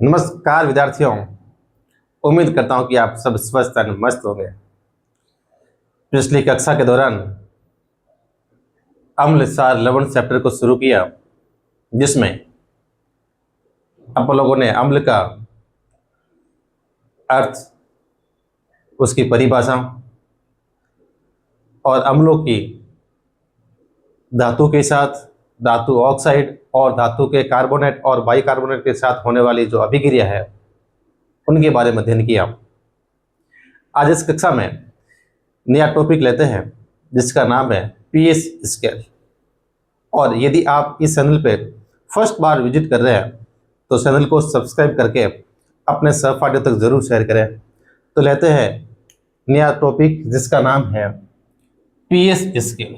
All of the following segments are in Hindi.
नमस्कार विद्यार्थियों। उम्मीद करता हूं कि आप सब स्वस्थ और मस्त होंगे। पिछली कक्षा के दौरान अम्ल सार लवण चैप्टर को शुरू किया, जिसमें आप लोगों ने अम्ल का अर्थ, उसकी परिभाषा और अम्लों की धातु के साथ, धातु ऑक्साइड और धातु के कार्बोनेट और बाइकार्बोनेट के साथ होने वाली जो अभिक्रिया है उनके बारे में अध्ययन किया। आज इस कक्षा में नया टॉपिक लेते हैं जिसका नाम है पीएच स्केल। और यदि आप इस चैनल पे फर्स्ट बार विजिट कर रहे हैं तो चैनल को सब्सक्राइब करके अपने सहपाठियों तक जरूर शेयर करें। तो लेते हैं नया टॉपिक जिसका नाम है पीएच स्केल।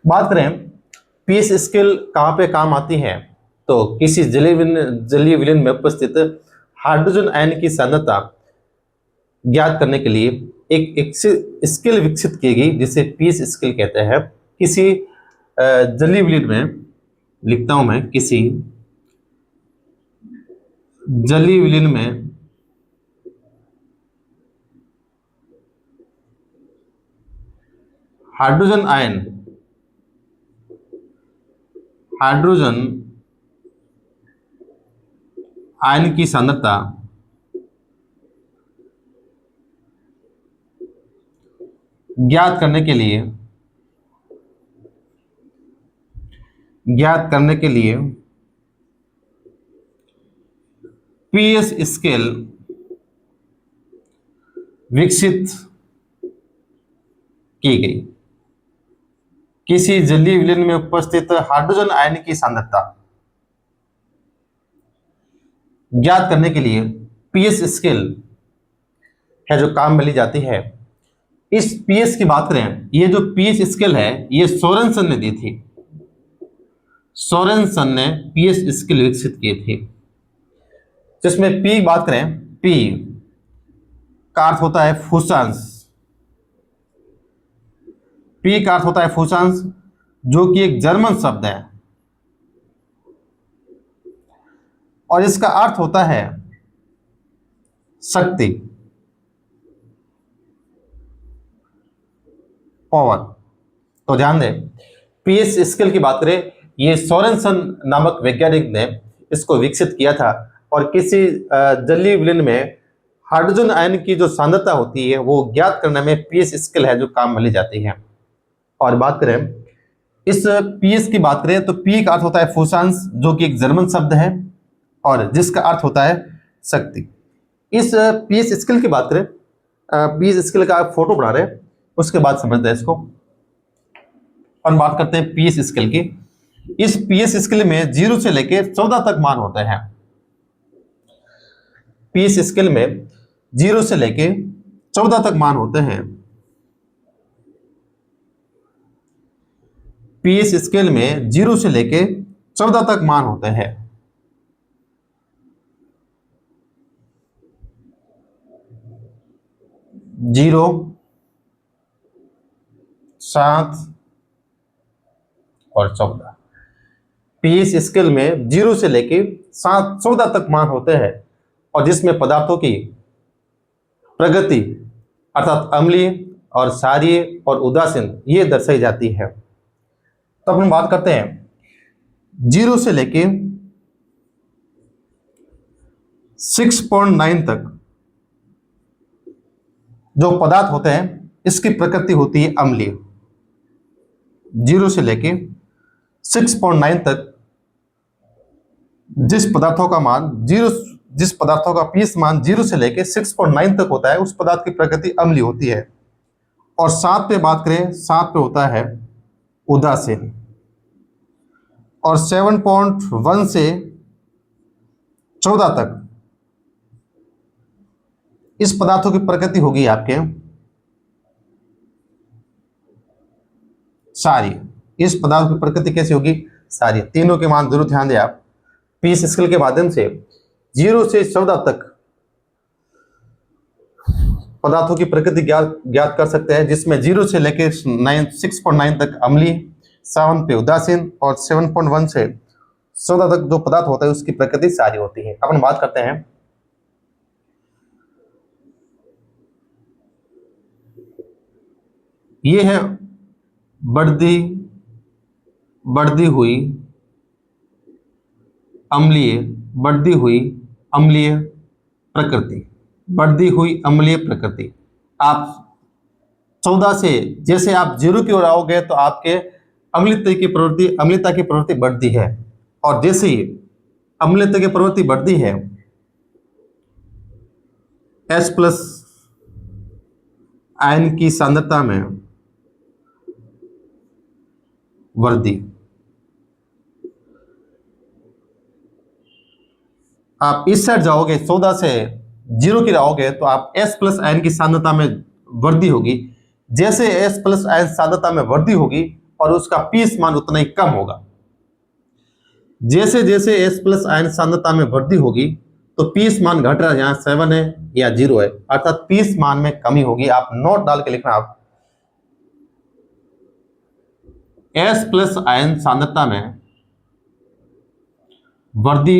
बात करें पीएच स्केल कहाँ पे काम आती है, तो किसी जलीय विलयन में उपस्थित हाइड्रोजन आयन की सांद्रता ज्ञात करने के लिए एक स्केल विकसित की गई जिसे पीएच स्केल कहते हैं। किसी जलीय विलयन में, लिखता हूं मैं, किसी जलीय विलयन में हाइड्रोजन आयन की सांद्रता ज्ञात करने के लिए पीएच स्केल विकसित की गई। किसी जलीय विलयन में उपस्थित हाइड्रोजन आयन की सांद्रता ज्ञात करने के लिए पीएच स्केल है जो काम में ली जाती है। इस पीएच की बात करें, ये जो पीएच स्केल है ये सोरेनसन ने दी थी। सोरेनसन ने पीएच स्केल विकसित की थी, जिसमें पी की बात करें, पी का अर्थ होता है फूसांश। पी का अर्थ होता है फूसांश, जो कि एक जर्मन शब्द है और इसका अर्थ होता है शक्ति, पावर। तो ध्यान दें, पीएच स्केल की बात करें, ये सोरेनसन नामक वैज्ञानिक ने इसको विकसित किया था और किसी जलीय विलयन में हाइड्रोजन आयन की जो सांद्रता होती है वो ज्ञात करने में पीएच स्केल है जो काम में ली जाती है। और बात करें इस पीएच की बात करें तो पी का अर्थ होता है फूसांश, जो कि एक जर्मन शब्द है और जिसका अर्थ होता है शक्ति। इस पीएच स्केल की बात करें, पीएच स्केल का फोटो बना रहे हैं, उसके बाद समझते हैं इसको और बात करते हैं पीएच स्केल की। इस पीएच स्केल में 0 से लेकर 14 तक मान होते हैं। पीएच स्केल में 0 से लेकर 14 तक मान होते हैं। पीएच स्केल में 0 से लेकर 14 तक मान होते हैं। जीरो, 7 और 14। पीएच स्केल में 0 से लेकर 14 तक मान होते हैं और जिसमें पदार्थों की प्रगति अर्थात अम्लीय और क्षारीय और उदासीन ये दर्शाई जाती है। तो हम बात करते हैं 0 से लेके 6.9 तक जो पदार्थ होते हैं इसकी प्रकृति होती है अम्लीय। 0 से लेके 6.9 तक जिस पदार्थों का पीएच मान 0 से लेके 6.9 तक होता है उस पदार्थ की प्रकृति अम्लीय होती है। और 7 पे बात करें, 7 पे होता है उदासीन। और 7.1 से 14 तक इस पदार्थों की प्रकृति होगी आपके क्षारीय। इस पदार्थ की प्रकृति कैसी होगी? क्षारीय। तीनों के मान जरूर ध्यान दें आप। पीएच स्केल के माध्यम से 0 से 14 तक पदार्थों की प्रकृति ज्ञात कर सकते हैं, जिसमें 0 से लेकर 6.9 तक अम्लीय, 7 पे उदासीन और 7.1 से 14 तक जो पदार्थ होता है उसकी प्रकृति सारी होती है। अपन बात करते हैं ये है बढ़ती बढ़ती हुई अम्लीय बढ़ती हुई अम्लीय प्रकृति, बढ़ती हुई अम्लीय प्रकृति। आप 14 से जैसे आप 0 की ओर आओगे तो आपके अम्लता की प्रवृत्ति बढ़ती है, और जैसे ही अम्लता की प्रवृत्ति बढ़ती है H प्लस आयन की सांद्रता में वृद्धि। आप इस साइड जाओगे 14 से 0 की रहोगे तो आप S प्लस आयन की सांद्रता में वृद्धि होगी। जैसे S प्लस आयन सांद्रता में वृद्धि होगी और उसका पीएस मान उतना ही कम होगा। जैसे जैसे S प्लस आयन सांद्रता में वृद्धि होगी तो पीएस मान घट रहा है, यहाँ 7 है या 0 है, अर्थात पीएस मान में कमी होगी। आप नोट डाल के लिखना, आप S प्लस आयन सांद्रता में वृद्धि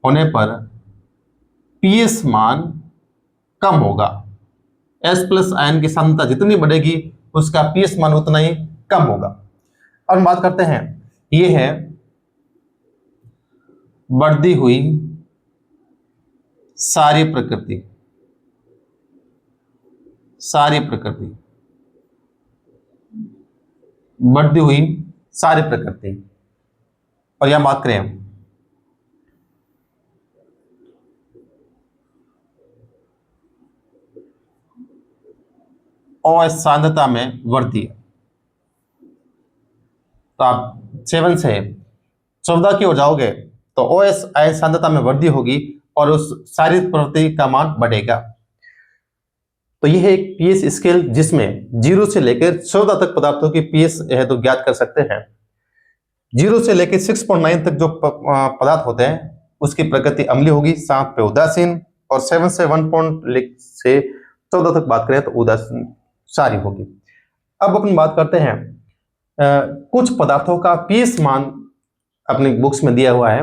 होने पर पीएस मान कम होगा। S प्लस आयन की सांद्रता जितनी बढ़ेगी उसका पीएस मान उतना ही कम होगा। अब बात करते हैं, ये है बढ़ती हुई सारी प्रकृति, सारी प्रकृति, बढ़ती हुई सारी प्रकृति। और यहां बात करें OH सांद्रता में वृद्धि, तो आप 7 से 14 की ओर जाओगे तो OH आयन सांद्रता में वृद्धि होगी और उस सारी प्रवृत्ति का मान बढ़ेगा। तो यह है एक पीएच स्केल जिसमें 0 से लेकर 14 तक पदार्थों की पीएच है तो ज्ञात कर सकते हैं। 0 से लेकर 6.9 तक जो पदार्थ होते हैं उसकी प्रकृति अम्लीय होगी, 7 पे उदासीन, और 7 से 1 से 14 तक बात करें तो उदासीन सारी होगी। अब अपन बात करते हैं कुछ पदार्थों का पीएच मान अपने बुक्स में दिया हुआ है,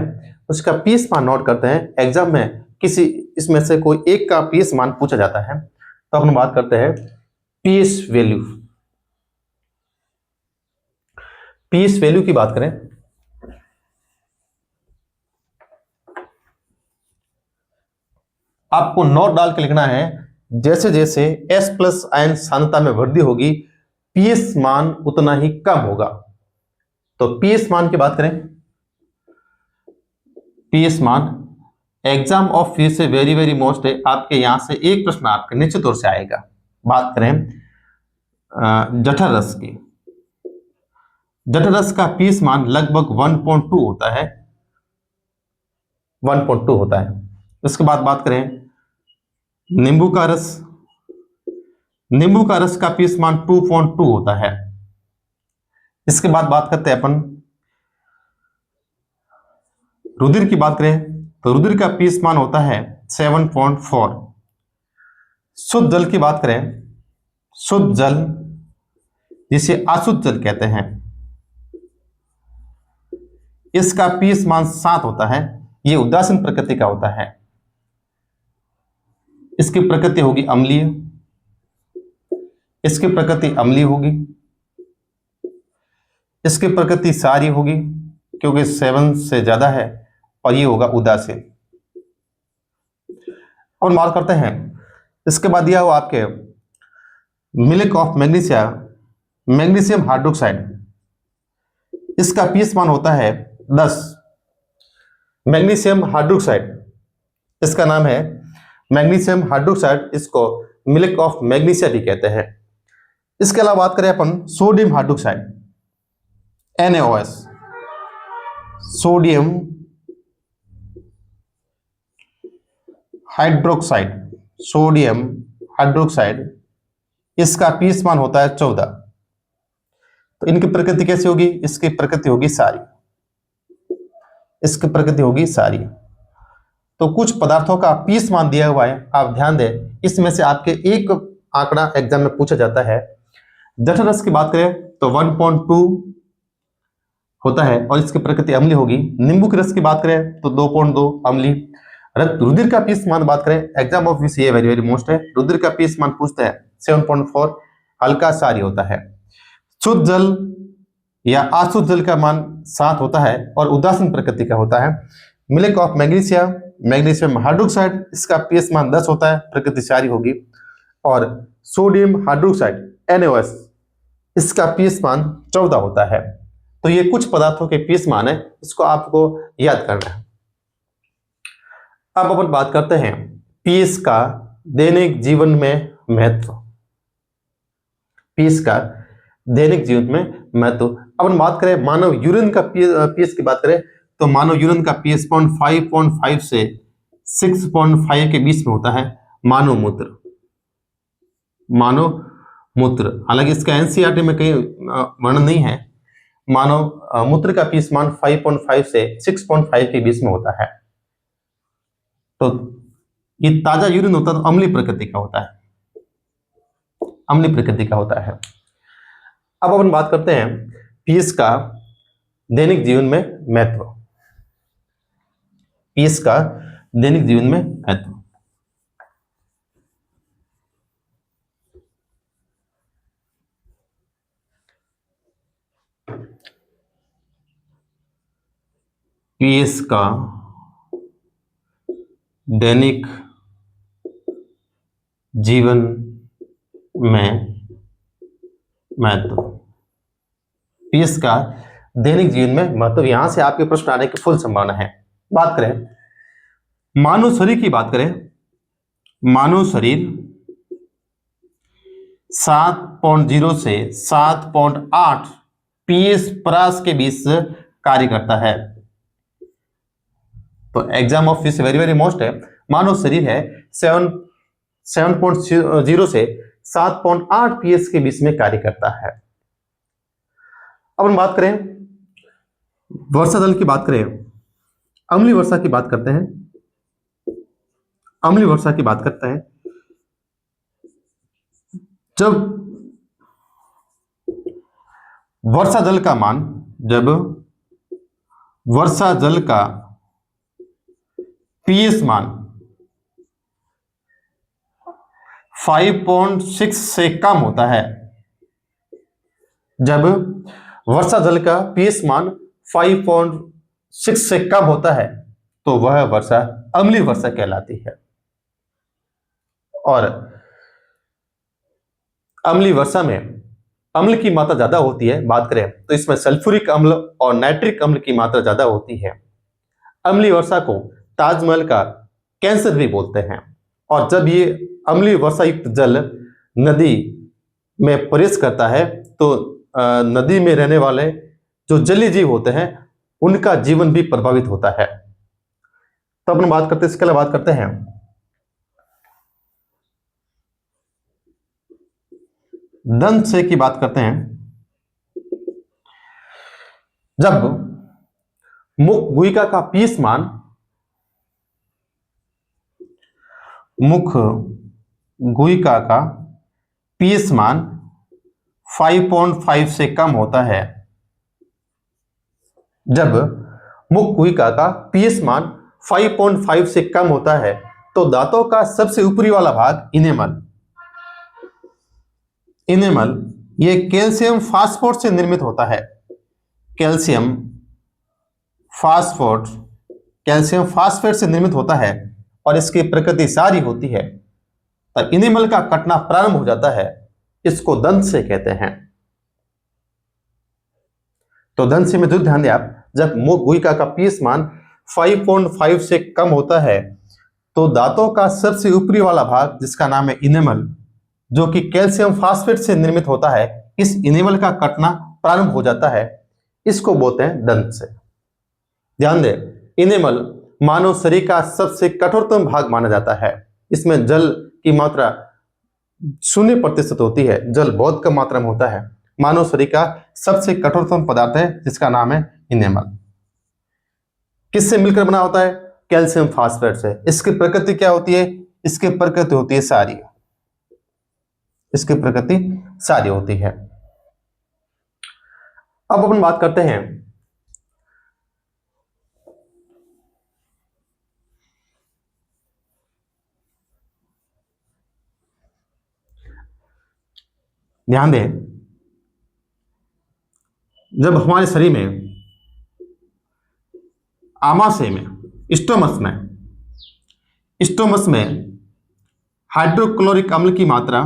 उसका पीएच मान नोट करते हैं। एग्जाम में किसी इसमें से कोई एक का पीएच मान पूछा जाता है, तो अपन बात करते हैं पीएच वैल्यू। पीएच वैल्यू की बात करें, आपको नोट डाल के लिखना है, जैसे जैसे S प्लस आयन सांद्रता में वृद्धि होगी पीएच मान उतना ही कम होगा। तो पीएच मान की बात करें, पीएच मान एग्जाम ऑफ फिर से वेरी वेरी मोस्ट है, आपके यहां से एक प्रश्न आपके निश्चित तौर से आएगा। बात करें जठर रस की, जठर रस का पीएच मान लगभग 1.2 होता है, 1.2 होता है। उसके बाद बात करें नींबू का रस, नींबू का रस का पीएच मान 2.2 होता है। इसके बाद बात करते हैं अपन रुधिर की बात करें तो रुधिर का पीएच मान होता है 7.4। शुद्ध जल की बात करें, शुद्ध जल जिसे अशुद्ध जल कहते हैं, इसका पीएच मान 7 होता है। यह उदासीन प्रकृति का होता है, इसकी प्रकृति होगी अम्लीय, इसकी प्रकृति अम्लीय होगी, इसकी प्रकृति सारी होगी क्योंकि 7 से ज्यादा है, और ये होगा उदासीन। और मार्क करते हैं, इसके बाद दिया हुआ आपके milk of magnesia, magnesium hydroxide, इसका पीएच मान होता है 10। मैग्नीशियम हाइड्रोक्साइड, इसका नाम है मैग्नीशियम हाइड्रोक्साइड, इसको मिल्क ऑफ मैग्नीशिया भी कहते हैं। इसके अलावा बात करें अपन sodium hydroxide NaOH, sodium hydroxide, sodium hydroxide, इसका पीएच मान होता है 14। तो इनकी प्रकृति कैसी होगी, इसकी प्रकृति होगी सारी, इसकी प्रकृति होगी सारी। तो कुछ पदार्थों का पीएच मान दिया हुआ है, आप ध्यान दें, इसमें से आपके एक आंकड़ा एग्जाम में पूछा जाता है। जठर रस की बात करें तो 1.2, होता है और इसकी प्रकृति अम्लीय होगी। नींबू के रस की बात करें तो 2.2 अम्लीय। रक्त रुधिर का पीएच मान बात करें, एग्जाम ऑफ विच ये वेरी वेरी मोस्ट है, रुधिर का पीएच मान पूछता है 7.4, हल्का क्षारीय होता है। शुद्ध जल या अशुद्ध जल का मान 7 होता है और उदासीन प्रकृति का होता है। Milk of magnesium, magnesium hydroxide, इसका पीएच मान 10 होता है, प्रकृति क्षारीय होगी। और सोडियम हाइड्रोक्साइड NaOH, इसका पीएच मान 14 होता है। तो ये कुछ पदार्थों के पीएच मान है, इसको आपको याद करना है। अब अपन बात करते हैं पीएच का दैनिक जीवन में महत्व। पीएच का दैनिक जीवन में महत्व, अपन बात करें मानव यूरिन का पीएच की बात करें तो मानव यूरिन का पीएच 5.5 से 6.5 के बीच में होता है। मानव मूत्र, मानव मूत्र, हालांकि इसका एनसीईआरटी में कहीं वर्णन नहीं है। मानव मूत्र का पीएच मान 5.5 से 6.5 के बीच में होता है। तो ये ताजा यूरिन होता है तो अम्लीय प्रकृति का होता है, अम्लीय प्रकृति का होता है। अब अपन बात करते हैं पीएच का दैनिक जीवन में महत्व। पीएच का दैनिक जीवन में महत्व, पीएच का दैनिक जीवन में महत्व। पीएच का दैनिक जीवन में महत्व, यहां से आपके प्रश्न आने की फुल संभावना है। बात करें मानव शरीर की बात करें, मानव शरीर 7.0 से 7.8 पीएच परास के बीच कार्य करता है। तो exam of fish very very most है। मानव शरीर है 7.0 से 7.8 पीएच के बीच में कार्य करता है। अब हम बात करें वर्षा जल की बात करें, अम्लीय वर्षा की बात करते हैं। अम्लीय वर्षा की बात करते हैं, जब वर्षा जल का मान, जब वर्षा जल का पीएच मान 5.6 से कम होता है, जब वर्षा जल का पीएच मान 5.6 से कम होता है तो वह वर्षा अम्लीय वर्षा कहलाती है। और अम्लीय वर्षा में अम्ल की मात्रा ज्यादा होती है, बात करें तो इसमें सल्फ्यूरिक अम्ल और नाइट्रिक अम्ल की मात्रा ज्यादा होती है। अम्लीय वर्षा को ताजमहल का कैंसर भी बोलते हैं। और जब ये अम्लीय वर्षा युक्त जल नदी में प्रवेश करता है तो नदी में रहने वाले जो जलीय जीव होते हैं उनका जीवन भी प्रभावित होता है। तो अपन बात करते हैं, इसके अलावा बात करते हैं दंत की बात करते हैं। जब मुख गुहिका का पीएच मान, मुख गुहिका का पीएच मान 5.5 से कम होता है, जब मुख गुहिका का पीएच मान 5.5 से कम होता है तो दांतों का सबसे ऊपरी वाला भाग इनेमल, इनेमल ये कैल्शियम फास्फोरेट से निर्मित होता है। कैल्शियम फास्फोरेट, कैल्शियम फास्फेट से निर्मित होता है और इसकी प्रकृति सारी होती है। तब इनेमल का कटना प्रारंभ हो जाता है, इसको दंत से कहते हैं। तो दंत से में जरूर ध्यान दें आप, जब मुख गुहिका का पीएच मान 5.5 से कम होता है तो दांतों का सबसे ऊपरी वाला भाग जिसका नाम है इनेमल, जो कि कैल्शियम फास्फेट से निर्मित होता है, इस इनेमल का कटना प्रारंभ हो जाता है, इसको बोलते हैं दंत से। ध्यान दें, इनेमल मानव शरीर का सबसे कठोरतम भाग माना जाता है। इसमें जल की मात्रा 0% होती है, जल बहुत कम मात्रा में होता है। मानव शरीर का सबसे कठोरतम पदार्थ है जिसका नाम है इनेमल। किससे मिलकर बना होता है? कैल्शियम फास्फेट से। इसकी प्रकृति क्या होती है? इसकी प्रकृति होती है सारी, इसकी प्रकृति सारी होती है। अब अपन बात करते हैं ध्यान दें, जब हमारे शरीर में आमाशय में स्टोमस में हाइड्रोक्लोरिक अम्ल की मात्रा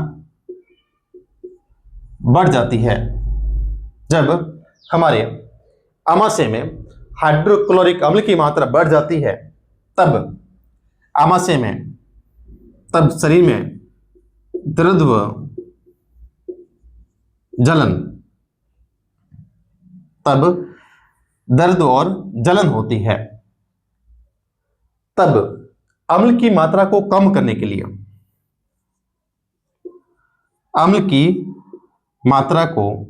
बढ़ जाती है, जब हमारे आमाशय में हाइड्रोक्लोरिक अम्ल की मात्रा बढ़ जाती है, तब आमाशय में, तब शरीर में दर्द व जलन, तब दर्द और जलन होती है। तब अम्ल की मात्रा को कम करने के लिए, अम्ल की मात्रा को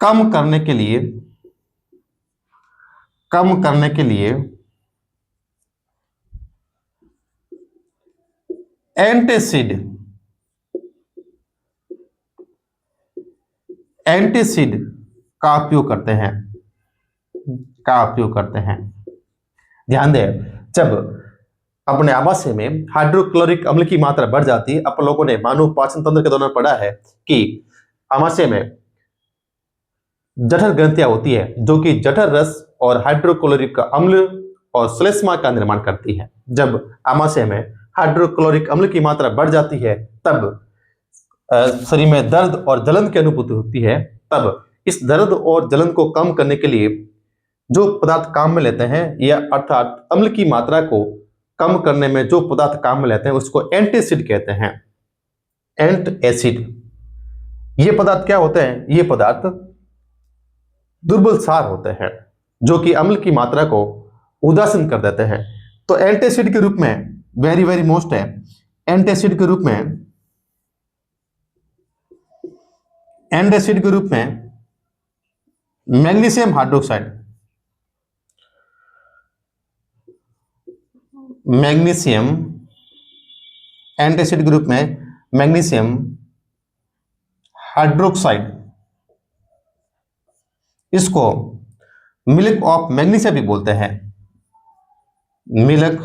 कम करने के लिए एंटासिड का उपयोग करते हैं। ध्यान दें, जब अपने आमाशय में हाइड्रोक्लोरिक अम्ल की मात्रा बढ़ जाती है, अपन लोगों ने मानव पाचन तंत्र के दौरान पढ़ा है कि आमाशय में जठर ग्रंथियां होती है, जो कि जठर रस और हाइड्रोक्लोरिक अम्ल और श्लेष्मा का निर्माण करती है। जब आमाशय में हाइड्रोक्लोरिक अम्ल की मात्रा बढ़ जाती है, तब शरीर में दर्द और जलन की अनुभूति होती है। तब इस दर्द और जलन को कम करने के लिए जो पदार्थ काम में लेते हैं, या अर्थात अम्ल की मात्रा को कम करने में जो पदार्थ काम में लेते हैं, उसको एंटासिड कहते हैं। एंटासिड, ये पदार्थ क्या होते हैं? ये पदार्थ दुर्बल सार होते हैं, जो कि अम्ल की मात्रा को उदासीन कर देते हैं। तो एंटासिड के रूप में वेरी वेरी मोस्ट है, एंटासिड के रूप में मैग्नीशियम हाइड्रोक्साइड, एंटासिड के रूप में मैग्नीशियम हाइड्रोक्साइड, इसको मिल्क ऑफ मैग्नीशिया भी बोलते हैं। मिल्क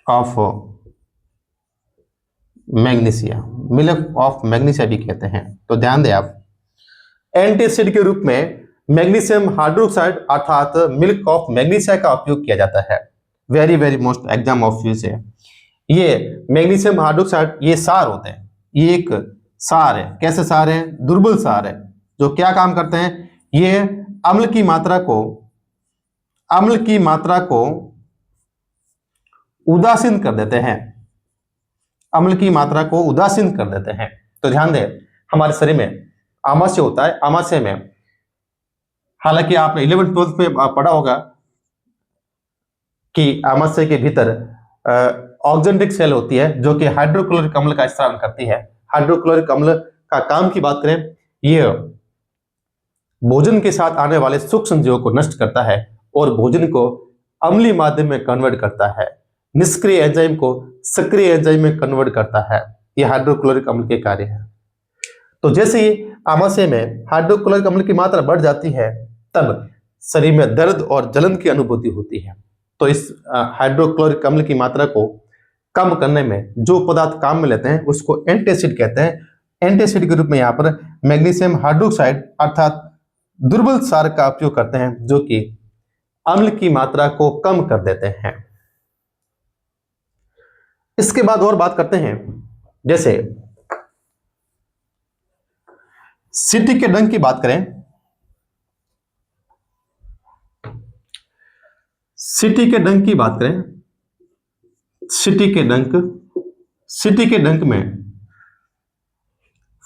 ऑफ मैग्नीशिया भी कहते हैं। तो ध्यान दें आप, एंटासिड के रूप में मैग्नीशियम हाइड्रोक्साइड अर्थात मिल्क ऑफ मैग्नीशिया का उपयोग किया जाता है। Very very most exam of use है। ये मैग्नीशियम हाइड्रोक्साइड, ये सार होते हैं, ये एक सार है। कैसे सार है? दुर्बल सार है, जो क्या काम करते हैं? ये अम्ल की मात्रा को उदासीन कर देते हैं, अम्ल की मात्रा को उदासीन कर देते हैं। तो ध्यान दें, हमारे शरीर में आमाशय होता है, आमाशय में, हालांकि आपने 11th-12th में पढ़ा होगा कि आमाशय के भीतर ऑक्जेंटिक सेल होती है, जो कि हाइड्रोक्लोरिक अम्ल का स्त्राव करती है। हाइड्रोक्लोरिक अम्ल का काम की बात करें, यह भोजन के साथ आने वाले सूक्ष्म जीवों को नष्ट करता है और भोजन को अम्लीय माध्यम में कन्वर्ट करता है, निष्क्रिय एंजाइम को सक्रिय एंजाइम में कन्वर्ट करता है। यह हाइड्रोक्लोरिक अम्ल के कार्य है। तो जैसे ही आमाशय में हाइड्रोक्लोरिक अम्ल की मात्रा बढ़ जाती है, तब शरीर में दर्द और जलन की अनुभूति होती है। तो इस हाइड्रोक्लोरिक अम्ल की मात्रा को कम करने में जो पदार्थ काम में लेते हैं, उसको एंटासिड कहते हैं। एंटासिड के रूप में यहाँ पर मैग्नीशियम हाइड्रोक्साइड अर्थात दुर्बल सार का उपयोग करते हैं, जो कि अम्ल की मात्रा को कम कर देते हैं। इसके बाद और बात करते हैं, जैसे सीटी के डंक की बात करें। सीटी के डंक में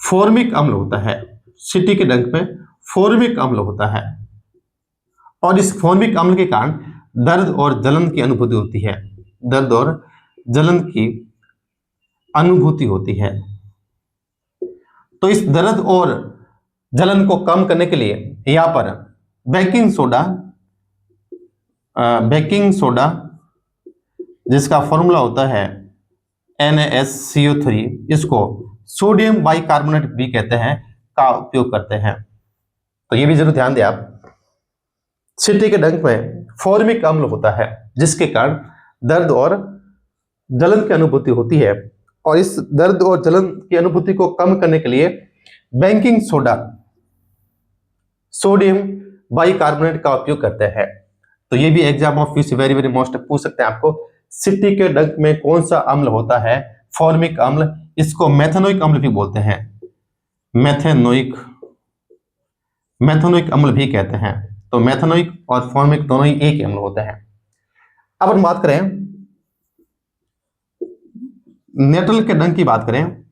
फॉर्मिक अम्ल होता है। सीटी के डंक में फॉर्मिक अम्ल होता है, और इस फॉर्मिक अम्ल के कारण दर्द और जलन की अनुभूति होती है। दर्द और जलन की अनुभूति होती है। तो इस दर्द और जलन को कम करने के लिए यहाँ पर बेकिंग सोडा, जिसका फॉर्मूला होता है NaSCO3, इसको सोडियम बाइकार्बोनेट भी कहते हैं, का उपयोग करते हैं। तो ये भी जरूर ध्यान दें आप। सीटी के डंक में फॉर्मिक अम्ल होता है, जिसके कारण दर्द और जलन की अनुभूति होती है, और इस दर्द और जलन की अनुभूति को कम करने के लिए बेकिंग सोडा, सोडियम बाइकार्बोनेट का उपयोग करते हैं। तो ये भी exam of UC very very most पूछ सकते हैं आपको, सिट्रिक के डंक में कौन सा अम्ल होता है? फॉर्मिक अम्ल, इसको मेथेनोइक अम्ल भी बोलते हैं, मेथेनोइक अम्ल भी कहते हैं। तो मेथेनोइक और फॉर्मिक दोनों ही एक ही अम्ल होते हैं। अब हम बात करें नेट्रल के डंक की बात करें,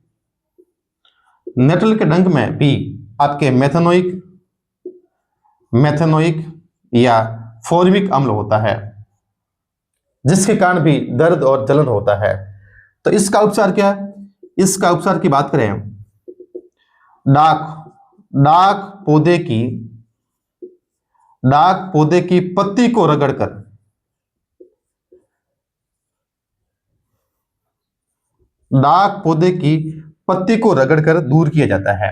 नेट्रल के डंक में भी आपके मेथेनोइक या फॉर्मिक अम्ल होता है, जिसके कारण भी दर्द और जलन होता है। तो इसका उपचार क्या है? इसका उपचार की बात करें, डाक पौधे की पत्ती को रगड़कर दूर किया जाता है।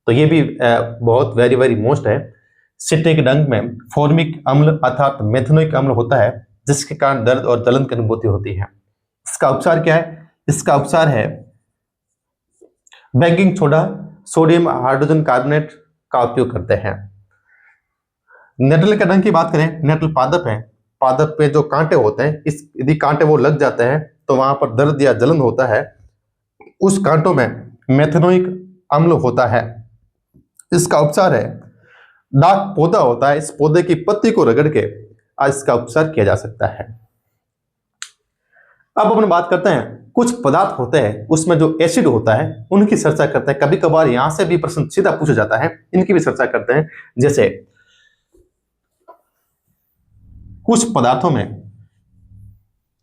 तो ये भी बहुत वेरी वेरी मोस्ट है। सिट्रिक डंक में फॉर्मिक अम्ल अर्थात मेथेनोइक अम्ल होता है, जिसके कारण दर्द और जलन की अनुभूति होती है। इसका उपचार क्या है? इसका उपचार है baking soda, sodium hydrogen carbonate का उपयोग करते हैं। नेटल के डंक की बात करें, नेटल पादप है, पादप पे जो कांटे होते हैं, इस यदि कांटे वो लग जाते हैं तो वहां पर दर्द या जलन होता है, उस कांटों में मेथेनोइक अम्ल होता है। इसका उपचार है, डाक पौधा होता है, इस पौधे की पत्ती को रगड़ के इसका उपचार किया जा सकता है। अब अपन बात करते हैं, कुछ पदार्थ होते हैं उसमें जो एसिड होता है उनकी चर्चा करते हैं। कभी कभार यहां से भी प्रश्न सीधा पूछा जाता है, इनकी भी चर्चा करते हैं। जैसे कुछ पदार्थों में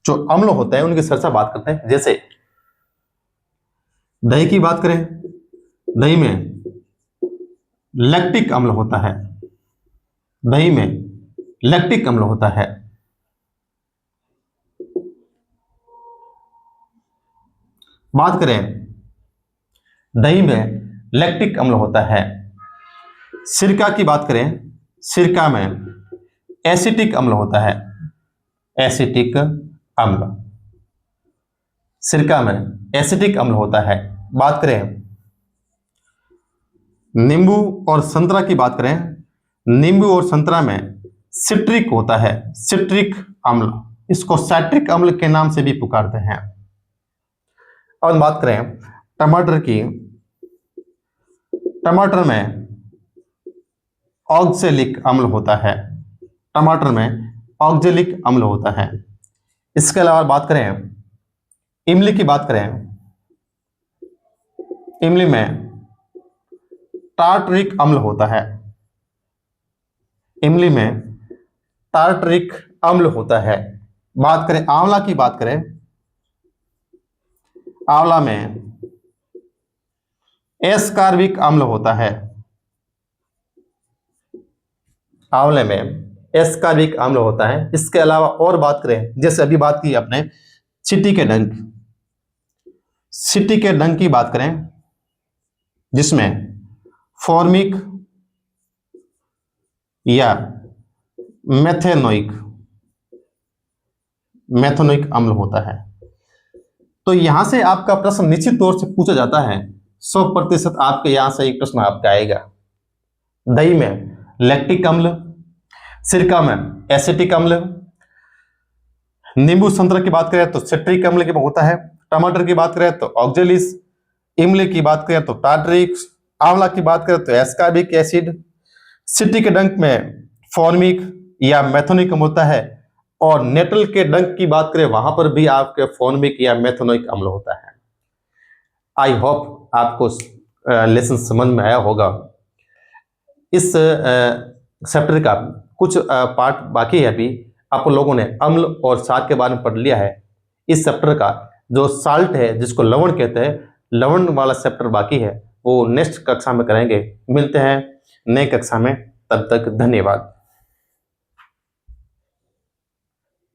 जो अम्ल होते हैं उनकी चर्चा बात करते हैं। जैसे दही की बात करें, दही में लैक्टिक अम्ल होता है, दही में लैक्टिक अम्ल होता है। बात करें, दही में लैक्टिक अम्ल होता है। सिरका की बात करें, सिरका में एसिटिक अम्ल होता है, एसिटिक अम्ल, सिरका में एसिटिक अम्ल होता है। बात करें नींबू और संतरा की बात करें, नींबू और संतरा में सिट्रिक होता है, सिट्रिक अम्ल, इसको साइट्रिक अम्ल के नाम से भी पुकारते हैं। और बात करें टमाटर की, टमाटर में ऑक्जेलिक अम्ल होता है, टमाटर में ऑक्जेलिक अम्ल होता है। इसके अलावा बात करें इमली की बात करें, इमली में टार्टरिक अम्ल होता है, इमली में टार्टरिक अम्ल होता है। बात करें आंवला की बात करें, आंवला में एस्कार्बिक अम्ल होता है, आंवले में एस्कार्बिक अम्ल होता है। इसके अलावा और बात करें, जैसे अभी बात की अपने सिट्रिक के डंक, सिट्रिक के डंक की बात करें जिसमें फॉर्मिक या मेथेनोइक अम्ल होता है। तो यहां से आपका प्रश्न निश्चित तौर से पूछा जाता है, 100% आपके यहां से एक प्रश्न आपका आएगा। दही में लैक्टिक अम्ल, सिरका में एसिटिक अम्ल, नींबू संतरा की बात करें तो सिट्रिक अम्ल की होता है, टमाटर की बात करें तो ऑक्जेलिस, इमली की बात करें तो टार्टरिक, आंवला की बात करें तो एस्कार्बिक एसिड, सिट्रिक के डंक में फॉर्मिक या मेथेनोइक अम्ल होता है, और नेटल के डंक की बात करें वहां पर भी आपके फॉर्मिक या मेथेनोइक अम्ल होता है। आई होप आपको लेसन समझ में आया होगा। इस चैप्टर का कुछ पार्ट बाकी है, अभी आप लोगों ने अम्ल और क्षार के बारे में पढ़ लिया है। इस चैप्टर का जो साल्ट है, जिसको लवण कहते हैं, लवण वाला चैप्टर बाकी है, वो नेक्स्ट कक्षा में करेंगे। मिलते हैं नई कक्षा में, तब तक धन्यवाद।